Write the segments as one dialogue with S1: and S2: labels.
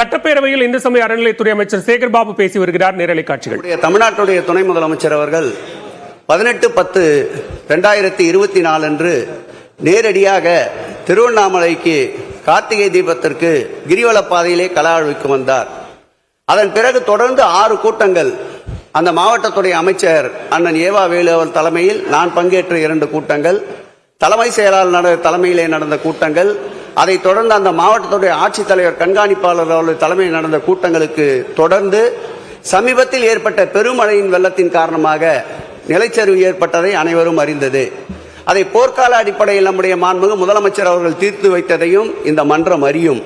S1: சட்டப்பேரவையில் இந்து சமய அறநிலையத்துறை அமைச்சர் சேகர்பாபு பேசி வருகிறார். நேரலை காட்சிகள்.
S2: தமிழ்நாட்டுடைய துணை முதலமைச்சர் அவர்கள் 18/10/2024 அன்று நேரடியாக திருவண்ணாமலைக்கு கார்த்திகை தீபத்திற்கு கிரிவல பாதையிலே கலாழ்வுக்கு வந்தார். அதன் பிறகு தொடர்ந்து 6 கூட்டங்கள் அந்த மாவட்டத்துடைய அமைச்சர் அண்ணன் ஏவா வேலு அவர் தலைமையில் நான் பங்கேற்ற 2 கூட்டங்கள், தலைமை செயலாளர் தலைமையிலே நடந்த கூட்டங்கள், அதை தொடர்ந்து அந்த மாவட்டத்துடைய ஆட்சித்தலைவர் கண்காணிப்பாளர் அவர்கள் தலைமையில் நடந்த கூட்டங்களுக்கு தொடர்ந்து சமீபத்தில் ஏற்பட்ட பெருமழையின் வெள்ளத்தின் காரணமாக நிலச்சரிவு ஏற்பட்டதை அனைவரும் அறிந்தது. அதை போர்க்கால அடிப்படையில் நம்முடைய மாண்புமிகு முதலமைச்சர் அவர்கள் தீர்த்து வைத்ததையும் இந்த மன்றம் அறியும்.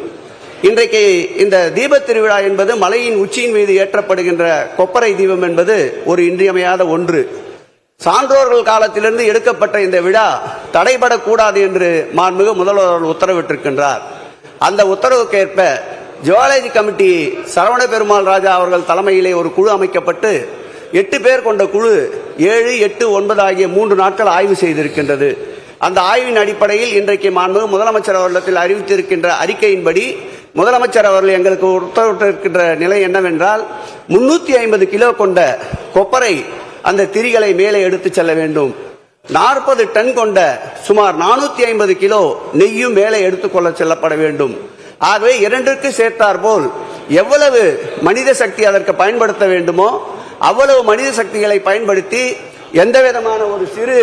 S2: இன்றைக்கு இந்த தீப திருவிழா என்பது மலையின் உச்சியின் மீது ஏற்றப்படுகின்ற கொப்பரை தீபம் என்பது ஒரு இன்றியமையாத ஒன்று. சான்றோர்கள் காலத்திலிருந்து எடுக்கப்பட்ட இந்த விழா தடைபடக்கூடாது என்று மாண்புமிகு முதல்வர் உத்தரவிட்டிருக்கின்றார். அந்த உத்தரவுக்கேற்ப ஜுவாலஜி கமிட்டி சரவண பெருமாள் ராஜா அவர்கள் தலைமையிலே ஒரு குழு அமைக்கப்பட்டு 8 பேர் கொண்ட குழு 7, 8, 9 ஆகிய 3 நாட்கள் ஆய்வு செய்திருக்கின்றது. அந்த ஆய்வின் அடிப்படையில் இன்றைக்கு மாண்புமிகு முதலமைச்சர் அவர்களிடத்தில் அறிவித்திருக்கின்ற அறிக்கையின்படி முதலமைச்சர் அவர்கள் எங்களுக்கு உத்தரவிட்டிருக்கின்ற நிலை என்னவென்றால் 350 கிலோ கொண்ட கொப்பரை அந்த திரிகளை மேலே எடுத்து செல்ல வேண்டும். 40 டன் கொண்ட சுமார் 450 கிலோ நெய்யும் மேலே எடுத்துக்கொள்ள செல்லப்பட வேண்டும். ஆகவே 2ற்கு சேர்த்தார் போல் எவ்வளவு மனித சக்தி அதற்கு பயன்படுத்த வேண்டுமோ அவ்வளவு மனித சக்திகளை பயன்படுத்தி எந்த விதமான ஒரு சிறு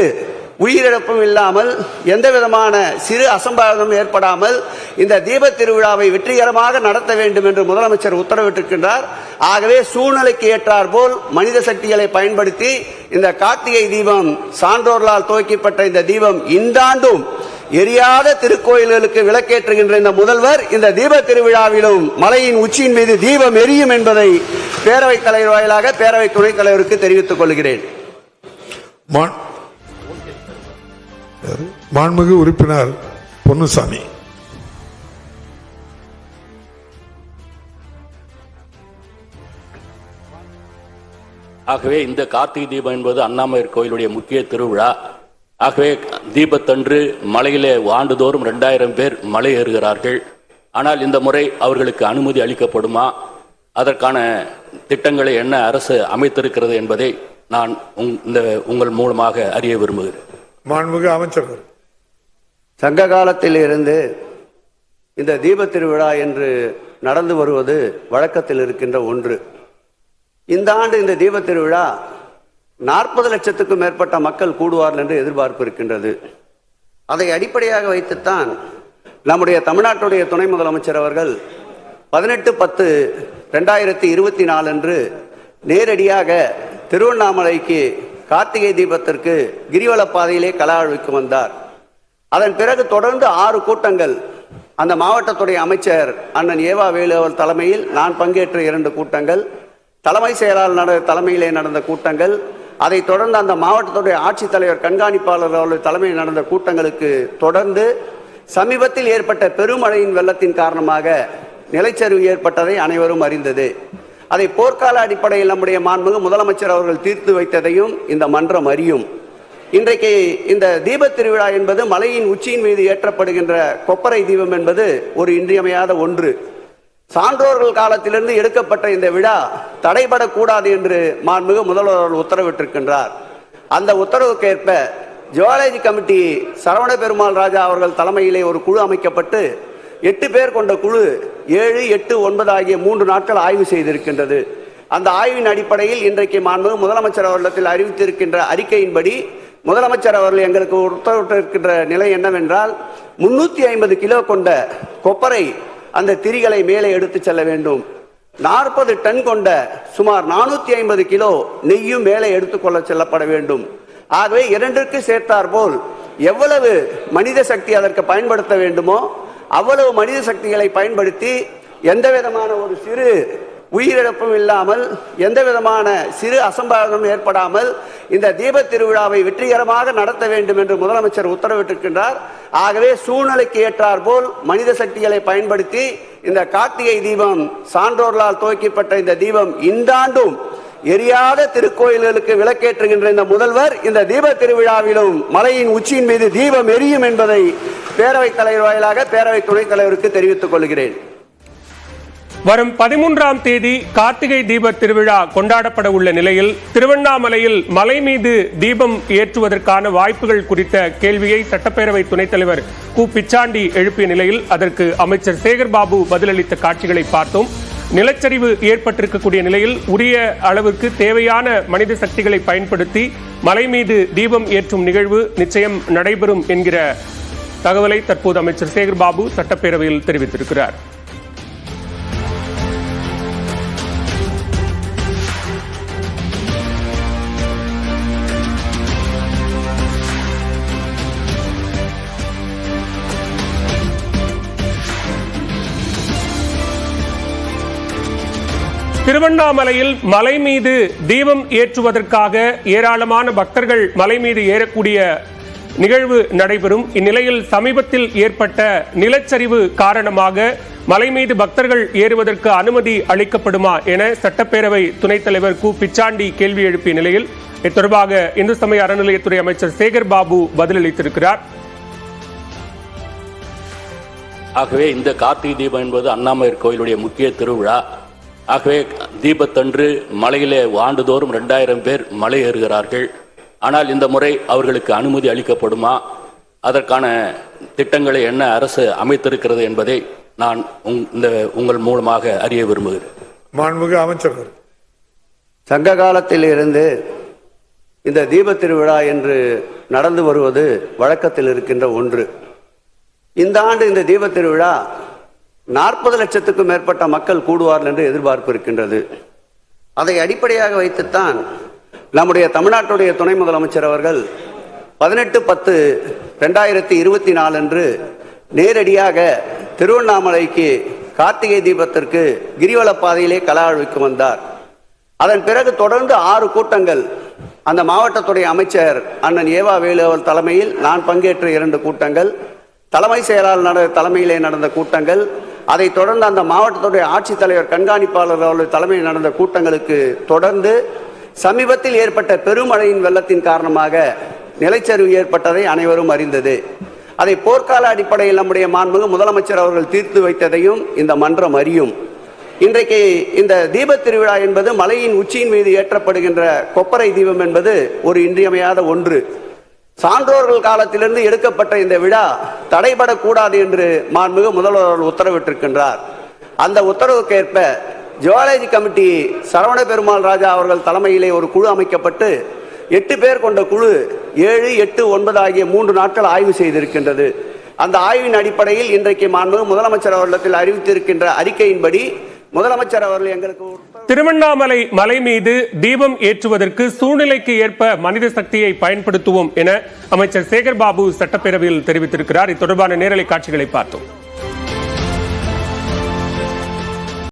S2: உயிரிழப்பும் இல்லாமல், எந்த விதமான சிறு அசம்பாவிதம் ஏற்படாமல் இந்த தீப திருவிழாவை வெற்றிகரமாக நடத்த வேண்டும் என்று முதலமைச்சர் உத்தரவிட்டிருக்கின்றார். ஆகவே சூழ்நிலைக்கு ஏற்றார் போல் மனித சக்திகளை பயன்படுத்தி இந்த கார்த்திகை தீபம் சான்றோர்களால் துவக்கப்பட்ட இந்த தீபம் இந்த ஆண்டும் எரியாத திருக்கோயில்களுக்கு விளக்கேற்றுகின்ற இந்த முதல்வர் இந்த தீப திருவிழாவிலும் மலையின் உச்சியின் மீது தீபம் எரியும் என்பதை பேரவைத் தலைவர் வாயிலாக பேரவை துணைத் தலைவருக்கு தெரிவித்துக் கொள்கிறேன்.
S3: மாண்புமிகு உறுப்பினர் பொன்னுசாமி.
S4: ஆகவே இந்த கார்த்திகை தீபம் என்பது அண்ணாமலையார் கோயிலுடைய முக்கிய திருவிழா. ஆகவே தீபத்தன்று மலையிலே ஆண்டுதோறும் 2000 பேர் மலை ஏறுகிறார்கள். ஆனால் இந்த முறை அவர்களுக்கு அனுமதி அளிக்கப்படுமா, அதற்கான திட்டங்களை என்ன அரசு அமைத்திருக்கிறது என்பதை நான் உங்கள் மூலமாக அறிய விரும்புகிறேன்.
S3: மாண்புமிகு அமைச்சர்,
S2: சங்க காலத்தில் இருந்து இந்த தீப திருவிழா என்று நடந்து வருவது வழக்கத்தில் இருக்கின்ற ஒன்று. இந்த ஆண்டு இந்த தீப திருவிழா 40 லட்சத்துக்கும் மேற்பட்ட மக்கள் கூடுவார்கள் என்று எதிர்பார்ப்பு இருக்கின்றது. அதை அடிப்படையாக வைத்துத்தான் நம்முடைய தமிழ்நாட்டுடைய துணை முதலமைச்சர் அவர்கள் 18/10/2024 அன்று நேரடியாக திருவண்ணாமலைக்கு கார்த்திகை தீபத்திற்கு கிரிவல பாதையிலே கலாழ்வுக்கு வந்தார். அதன் பிறகு தொடர்ந்து 6 கூட்டங்கள் அந்த மாவட்டத்துடைய அமைச்சர் அண்ணன் ஏவா வேலு அவர் தலைமையில் நான் பங்கேற்ற 2 கூட்டங்கள், தலைமை செயலாளர் தலைமையிலே நடந்த கூட்டங்கள், அதை தொடர்ந்து அந்த மாவட்டத்துடைய ஆட்சித்தலைவர் கண்காணிப்பாளர் அவர்கள் தலைமையில் நடந்த கூட்டங்களுக்கு தொடர்ந்து சமீபத்தில் ஏற்பட்ட பெருமழையின் வெள்ளத்தின் காரணமாக நிலச்சரிவு ஏற்பட்டதை அனைவரும் அறிந்தது. அதை போர்க்கால அடிப்படையில் நம்முடைய மாண்புமிகு முதலமைச்சர் அவர்கள் தீர்த்து வைத்ததையும் இந்த மன்றம் அறியும். இன்றைக்கு இந்த தீப திருவிழா என்பது மலையின் உச்சியின் மீது ஏற்றப்படுகின்ற கொப்பரை தீபம் என்பது ஒரு இன்றியமையாத ஒன்று. சான்றோர்கள் காலத்திலிருந்து எடுக்கப்பட்ட இந்த விழா தடைபடக்கூடாது என்று மாண்புமிகு முதல்வர் உத்தரவிட்டிருக்கின்றார். அந்த உத்தரவுக்கேற்ப ஜுவாலஜி கமிட்டி சரவண பெருமாள் ராஜா அவர்கள் தலைமையிலே ஒரு குழு அமைக்கப்பட்டு 8 பேர் கொண்ட குழு 7, 8, 9 ஆகிய 3 நாட்கள் ஆய்வு செய்திருக்கின்றது. அந்த ஆய்வின் அடிப்படையில் இன்றைக்கு மாண்புமிகு முதலமைச்சர் அவர்களிடத்தில் அறிவித்திருக்கின்ற அறிக்கையின்படி முதலமைச்சர் அவர்கள் எங்களுக்கு உத்தரவிட்டிருக்கின்ற நிலை என்னவென்றால் 350 கிலோ கொண்ட கொப்பரை அந்த திரிகளை மேலே எடுத்து செல்ல வேண்டும். 40 டன் கொண்ட சுமார் 450 கிலோ நெய்யும் மேலே எடுத்துக்கொள்ள செல்லப்பட வேண்டும். ஆகவே 2ற்கு சேர்த்தார் போல் எவ்வளவு மனித சக்தி அதற்கு பயன்படுத்த வேண்டுமோ அவ்வளவு மனித சக்திகளை பயன்படுத்தி எந்த விதமான ஒரு சிறு உயிரிழப்பும் இல்லாமல், எந்த விதமான சிறு அசம்பாவிதம் ஏற்படாமல் இந்த தீப திருவிழாவை வெற்றிகரமாக நடத்த வேண்டும் என்று முதலமைச்சர் உத்தரவிட்டிருக்கின்றார். ஆகவே சூழ்நிலைக்கு ஏற்றார் போல் மனித சக்திகளை பயன்படுத்தி இந்த கார்த்திகை தீபம் சான்றோர்களால் துவக்கப்பட்ட இந்த தீபம் இந்த ஆண்டும் எரியாத திருக்கோயில்களுக்கு விளக்கேற்றுகின்ற இந்த முதல்வர் இந்த தீப திருவிழாவிலும் மலையின் உச்சியின் மீது தீபம் எரியும் என்பதை பேரவைத் தலைவர் வாயிலாக பேரவை துணைத் தலைவருக்கு தெரிவித்துக் கொள்கிறேன்.
S1: வரும் 13ஆம் தேதி கார்த்திகை தீப திருவிழா கொண்டாடப்பட உள்ள நிலையில் திருவண்ணாமலையில் மலை மீது தீபம் ஏற்றுவதற்கான வாய்ப்புகள் குறித்த கேள்வியை சட்டப்பேரவை துணைத் தலைவர் கு பிச்சாண்டி எழுப்பிய நிலையில் அதற்கு அமைச்சர் சேகர் பாபு பதிலளித்த காட்சிகளை பார்த்தோம். நிலச்சரிவு ஏற்பட்டிருக்கக்கூடிய நிலையில் உரிய அளவுக்கு தேவையான மனித சக்திகளை பயன்படுத்தி மலை மீது தீபம் ஏற்றும் நிகழ்வு நிச்சயம் நடைபெறும் என்கிற தகவலை தற்போது அமைச்சர் சேகர் பாபு சட்டப்பேரவையில் தெரிவித்திருக்கிறார். திருவண்ணாமலையில் மலை மீது தீபம் ஏற்றுவதற்காக ஏராளமான பக்தர்கள் மலை மீது ஏறக்கூடிய நிகழ்வு நடைபெறும். இந்நிலையில் சமீபத்தில் ஏற்பட்ட நிலச்சரிவு காரணமாக மலை மீது பக்தர்கள் ஏறுவதற்கு அனுமதி அளிக்கப்படுமா என சட்டப்பேரவை துணைத் தலைவர் கு பிச்சாண்டி கேள்வி எழுப்பிய நிலையில் இது தொடர்பாக இந்து சமய அறநிலையத்துறை அமைச்சர் சேகர் பாபு பதிலளித்திருக்கிறார்.
S4: ஆகவே இந்த கார்த்திகை தீபம் என்பது அண்ணாமலையார் கோயிலுடைய முக்கிய திருவிழா. ஆகவே தீபத்தன்று மலையிலே ஆண்டுதோறும் 2000 பேர் மலை ஏறுகிறார்கள். ஆனால் இந்த முறை அவர்களுக்கு அனுமதி அளிக்கப்படுமா, அதற்கான திட்டங்களை என்ன அரசு அமைத்திருக்கிறது என்பதை நான் உங்கள் மூலமாக அறிய விரும்புகிறேன்.
S3: மாண்புமிகு அமைச்சர்கள்.
S2: சங்க காலத்தில் இருந்து இந்த தீப திருவிழா என்று நடந்து வருவது வழக்கத்தில் இருக்கின்ற ஒன்று. இந்த ஆண்டு இந்த தீப திருவிழா 40 லட்சத்துக்கும் மேற்பட்ட மக்கள் கூடுவார்கள் என்று எதிர்பார்ப்பு இருக்கின்றது. அதை அடிப்படையாக வைத்துத்தான் நம்முடைய தமிழ்நாட்டுடைய துணை முதலமைச்சர் அவர்கள் 18/10/2024 அன்று நேரடியாக திருவண்ணாமலைக்கு கார்த்திகை தீபத்திற்கு கிரிவல பாதையிலே கலாழ்விக்கு வந்தார். அதன் பிறகு தொடர்ந்து 6 கூட்டங்கள் அந்த மாவட்டத்துடைய அமைச்சர் அண்ணன் ஏவா வேலு அவர்கள் தலைமையில் நான் பங்கேற்ற 2 கூட்டங்கள், தலைமை செயலாளர் தலைமையிலே நடந்த கூட்டங்கள், அதை தொடர்ந்து அந்த மாவட்டத்துடைய ஆட்சித்தலைவர் கண்காணிப்பாளர் அவர்கள் தலைமையில் நடந்த கூட்டங்களுக்கு தொடர்ந்து சமீபத்தில் ஏற்பட்ட பெருமழையின் வெள்ளத்தின் காரணமாக நிலச்சரிவு ஏற்பட்டதை அனைவரும் அறிந்தது. அதை போர்க்கால அடிப்படையில் நம்முடைய மாண்புமிகு முதலமைச்சர் அவர்கள் தீர்த்து வைத்ததையும் இந்த மன்றம் அறியும். இன்றைக்கு இந்த தீப திருவிழா என்பது மலையின் உச்சியின் மீது ஏற்றப்படுகின்ற கொப்பரை தீபம் என்பது ஒரு இன்றியமையாத ஒன்று. சான்றோர்கள் காலத்திலிருந்து எடுக்கப்பட்ட இந்த விழா தடைபடக்கூடாது என்று மாண்புமிகு முதல்வர் உத்தரவிட்டிருக்கின்றார். அந்த உத்தரவுக்கேற்ப ஜுவாலஜி கமிட்டி சரவண பெருமாள் ராஜா அவர்கள் தலைமையிலே ஒரு குழு அமைக்கப்பட்டு 8 பேர் கொண்ட குழு 7, 8, 9 ஆகிய 3 நாட்கள் ஆய்வு செய்திருக்கின்றது. அந்த ஆய்வின் அடிப்படையில் இன்றைக்கு மாண்புமிகு முதலமைச்சர் அவர்களிடத்தில் அறிவித்திருக்கின்ற அறிக்கையின்படி முதலமைச்சர் அவர்கள் எங்களுக்கு
S1: திருவண்ணாமலை மலை மீது தீபம் ஏற்றுவதற்கு சூழ்நிலைக்கு ஏற்ப மனித சக்தியை பயன்படுத்துவோம் என அமைச்சர் சேகர் பாபு சட்டப்பேரவையில் தெரிவித்திருக்கிறார். இது தொடர்பான நேரலை காட்சிகளை பார்த்தோம்.